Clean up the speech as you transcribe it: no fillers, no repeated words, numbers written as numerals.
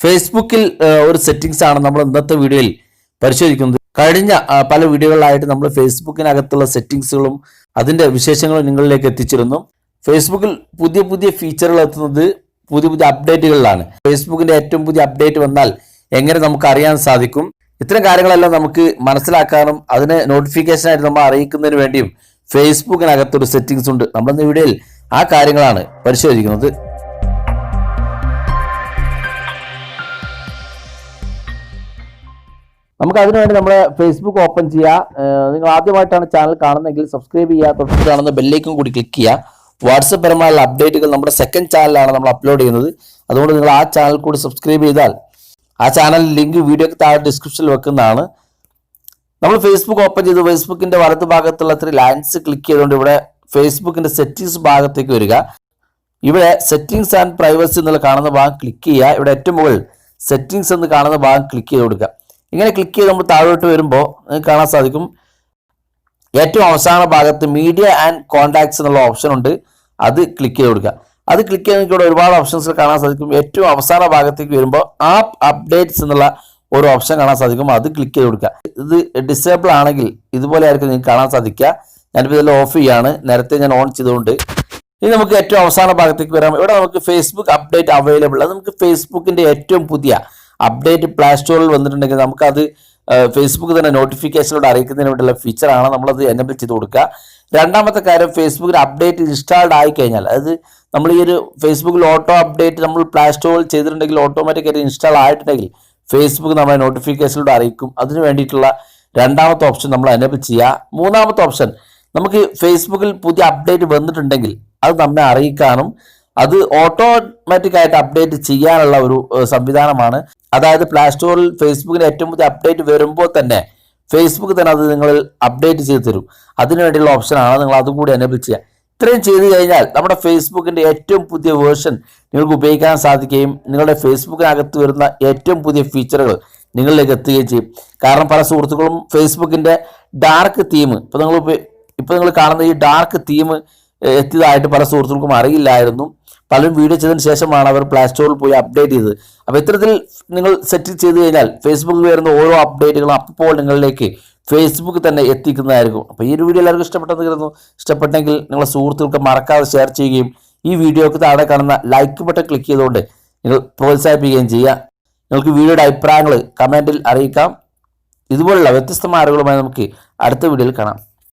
ഫേസ്ബുക്കിൽ ഒരു സെറ്റിംഗ്സ് ആണ് നമ്മൾ ഇന്നത്തെ വീഡിയോയിൽ പരിശോധിക്കുന്നത്. കഴിഞ്ഞ പല വീഡിയോകളിലായിട്ട് നമ്മൾ ഫേസ്ബുക്കിനകത്തുള്ള സെറ്റിംഗ്സുകളും അതിൻ്റെ വിശേഷങ്ങളും നിങ്ങളിലേക്ക് എത്തിച്ചിരുന്നു. ഫേസ്ബുക്കിൽ പുതിയ പുതിയ ഫീച്ചറുകൾ എത്തുന്നത് പുതിയ പുതിയ അപ്ഡേറ്റുകളിലാണ്. ഫേസ്ബുക്കിൻ്റെ ഏറ്റവും പുതിയ അപ്ഡേറ്റ് വന്നാൽ എങ്ങനെ നമുക്ക് അറിയാൻ സാധിക്കും, ഇത്തരം കാര്യങ്ങളെല്ലാം നമുക്ക് മനസ്സിലാക്കാനും അതിന് നോട്ടിഫിക്കേഷനായിട്ട് നമ്മൾ അറിയിക്കുന്നതിന് വേണ്ടിയും ഫേസ്ബുക്കിനകത്തൊരു സെറ്റിംഗ്സ് ഉണ്ട്. നമ്മളിന്ന് വീഡിയോയിൽ ആ കാര്യങ്ങളാണ് പരിശോധിക്കുന്നത്. നമുക്ക് അതിനുവേണ്ടി നമ്മുടെ ഫേസ്ബുക്ക് ഓപ്പൺ ചെയ്യുക. നിങ്ങൾ ആദ്യമായിട്ടാണ് ചാനൽ കാണുന്നതെങ്കിൽ സബ്സ്ക്രൈബ് ചെയ്യുക, തൊട്ട് കാണുന്ന ബെല്ലൈക്കൺ കൂടി ക്ലിക്ക് ചെയ്യുക. വാട്സപ്പ് പരമായുള്ള അപ്ഡേറ്റുകൾ നമ്മുടെ സെക്കൻഡ് ചാനലാണ് നമ്മൾ അപ്ലോഡ് ചെയ്യുന്നത്. അതുകൊണ്ട് നിങ്ങൾ ആ ചാനൽ കൂടി സബ്സ്ക്രൈബ് ചെയ്താൽ ആ ചാനൽ ലിങ്ക് വീഡിയോക്ക് താഴെ ഡിസ്ക്രിപ്ഷനിൽ വെക്കുന്നതാണ്. നമ്മൾ ഫേസ്ബുക്ക് ഓപ്പൺ ചെയ്ത് ഫേസ്ബുക്കിന്റെ വലതു ഭാഗത്തുള്ള 3 ലൈൻസ് ക്ലിക്ക് ചെയ്തുകൊണ്ട് ഇവിടെ ഫേസ്ബുക്കിന്റെ സെറ്റിംഗ്സ് ഭാഗത്തേക്ക് വരിക. ഇവിടെ സെറ്റിംഗ്സ് ആൻഡ് പ്രൈവസി എന്നുള്ള കാണുന്ന ഭാഗം ക്ലിക്ക് ചെയ്യുക. ഇവിടെ ഏറ്റവും മുകളിൽ സെറ്റിംഗ്സ് എന്ന് കാണുന്ന ഭാഗം ക്ലിക്ക് ചെയ്ത് കൊടുക്കുക. ഇങ്ങനെ ക്ലിക്ക് ചെയ്ത് നമ്മൾ താഴോട്ട് വരുമ്പോൾ നിങ്ങൾക്ക് കാണാൻ സാധിക്കും ഏറ്റവും അവസാന ഭാഗത്ത് മീഡിയ ആൻഡ് കോൺടാക്ട്സ് എന്നുള്ള ഓപ്ഷൻ ഉണ്ട്. അത് ക്ലിക്ക് ചെയ്ത് കൊടുക്കുക. അത് ക്ലിക്ക് ചെയ്ത് ഇവിടെ ഒരുപാട് ഓപ്ഷൻസ് കാണാൻ സാധിക്കും. ഏറ്റവും അവസാന ഭാഗത്തേക്ക് വരുമ്പോൾ ആപ്പ് അപ്ഡേറ്റ്സ് എന്നുള്ള ഒരു ഓപ്ഷൻ കാണാൻ സാധിക്കും. അത് ക്ലിക്ക് ചെയ്ത് കൊടുക്കുക. ഇത് ഡിസേബിൾ ആണെങ്കിൽ ഇതുപോലെ ആയിരിക്കും നിങ്ങൾക്ക് കാണാൻ സാധിക്കുക. ഞാനിപ്പോൾ ഇതെല്ലാം ഓഫ് ചെയ്യാണ്, നേരത്തെ ഞാൻ ഓൺ ചെയ്തുകൊണ്ട്. ഇനി നമുക്ക് ഏറ്റവും അവസാന ഭാഗത്തേക്ക് വരാം. ഇവിടെ നമുക്ക് ഫേസ്ബുക്ക് അപ്ഡേറ്റ് അവൈലബിൾ. അത് നമുക്ക് ഫേസ്ബുക്കിന്റെ ഏറ്റവും പുതിയ അപ്ഡേറ്റ് പ്ലേ സ്റ്റോറിൽ വന്നിട്ടുണ്ടെങ്കിൽ നമുക്കത് ഫേസ്ബുക്ക് തന്നെ നോട്ടിഫിക്കേഷനോട് അറിയിക്കുന്നതിന് വേണ്ടിയുള്ള ഫീച്ചറാണ്. നമ്മളത് എനേബിൾ ചെയ്ത് കൊടുക്കുക. രണ്ടാമത്തെ കാര്യം, ഫേസ്ബുക്കിൽ അപ്ഡേറ്റ് ഇൻസ്റ്റാൾഡ് ആയി കഴിഞ്ഞാൽ, അതായത് നമ്മൾ ഈ ഒരു ഫേസ്ബുക്കിൽ ഓട്ടോ അപ്ഡേറ്റ് നമ്മൾ പ്ലേ സ്റ്റോറിൽ ചെയ്തിട്ടുണ്ടെങ്കിൽ ഓട്ടോമാറ്റിക്കായിട്ട് ഇൻസ്റ്റാൾ ആയിട്ടുണ്ടെങ്കിൽ ഫേസ്ബുക്ക് നമ്മളെ നോട്ടിഫിക്കേഷനിലൂടെ അറിയിക്കും. അതിന് വേണ്ടിയിട്ടുള്ള രണ്ടാമത്തെ ഓപ്ഷൻ നമ്മൾ എനേബിൾ ചെയ്യുക. മൂന്നാമത്തെ ഓപ്ഷൻ, നമുക്ക് ഫേസ്ബുക്കിൽ പുതിയ അപ്ഡേറ്റ് വന്നിട്ടുണ്ടെങ്കിൽ അത് നമ്മെ അറിയിക്കാനും അത് ഓട്ടോമാറ്റിക് ആയിട്ട് അപ്ഡേറ്റ് ചെയ്യാനുള്ള ഒരു സംവിധാനമാണ്. അതായത് പ്ലേ സ്റ്റോറിൽ ഫേസ്ബുക്കിന് ഏറ്റവും പുതിയ അപ്ഡേറ്റ് വരുമ്പോൾ തന്നെ ഫേസ്ബുക്ക് തന്നെ അത് നിങ്ങളിൽ അപ്ഡേറ്റ് ചെയ്ത് തരും. അതിനു വേണ്ടിയുള്ള ഓപ്ഷനാണ്. നിങ്ങൾ അതും കൂടി എനേബിൾ ചെയ്യുക. ഇത്രയും ചെയ്ത് കഴിഞ്ഞാൽ നമ്മുടെ ഫേസ്ബുക്കിന്റെ ഏറ്റവും പുതിയ വേർഷൻ നിങ്ങൾക്ക് ഉപയോഗിക്കാൻ സാധിക്കുകയും നിങ്ങളുടെ ഫേസ്ബുക്കിനകത്ത് വരുന്ന ഏറ്റവും പുതിയ ഫീച്ചറുകൾ നിങ്ങളിലേക്ക് എത്തുകയും ചെയ്യും. കാരണം പല സുഹൃത്തുക്കളും ഫേസ്ബുക്കിന്റെ ഡാർക്ക് തീം, ഇപ്പോൾ നിങ്ങൾ കാണുന്ന ഈ ഡാർക്ക് തീം എത്തിയതായിട്ട് പല സുഹൃത്തുക്കൾക്കും അറിയില്ലായിരുന്നു. പലരും വീഡിയോ ചെയ്തതിന് ശേഷമാണ് അവർ പ്ലേ സ്റ്റോറിൽ പോയി അപ്ഡേറ്റ് ചെയ്തത്. അപ്പോൾ ഇത്തരത്തിൽ നിങ്ങൾ സെറ്റ് ചെയ്ത് കഴിഞ്ഞാൽ ഫേസ്ബുക്കിൽ വരുന്ന ഓരോ അപ്ഡേറ്റുകളും അപ്പോൾ നിങ്ങളിലേക്ക് ഫേസ്ബുക്ക് തന്നെ എത്തിക്കുന്നതായിരിക്കും. അപ്പോൾ ഈ ഒരു വീഡിയോ എല്ലാവർക്കും ഇഷ്ടപ്പെട്ടെന്ന് കരുതുന്നു. ഇഷ്ടപ്പെട്ടെങ്കിൽ നിങ്ങളുടെ സുഹൃത്തുക്കൾക്ക് മറക്കാതെ ഷെയർ ചെയ്യുകയും ഈ വീഡിയോക്ക് താഴെ കാണുന്ന ലൈക്ക് ബട്ടൺ ക്ലിക്ക് ചെയ്തുകൊണ്ട് നിങ്ങൾ പ്രോത്സാഹിപ്പിക്കുകയും ചെയ്യുക. നിങ്ങൾക്ക് വീഡിയോയുടെ അഭിപ്രായങ്ങൾ കമൻറ്റിൽ അറിയിക്കാം. ഇതുപോലുള്ള വ്യത്യസ്തമായ അറിവുകളുമായി നമുക്ക് അടുത്ത വീഡിയോയിൽ കാണാം.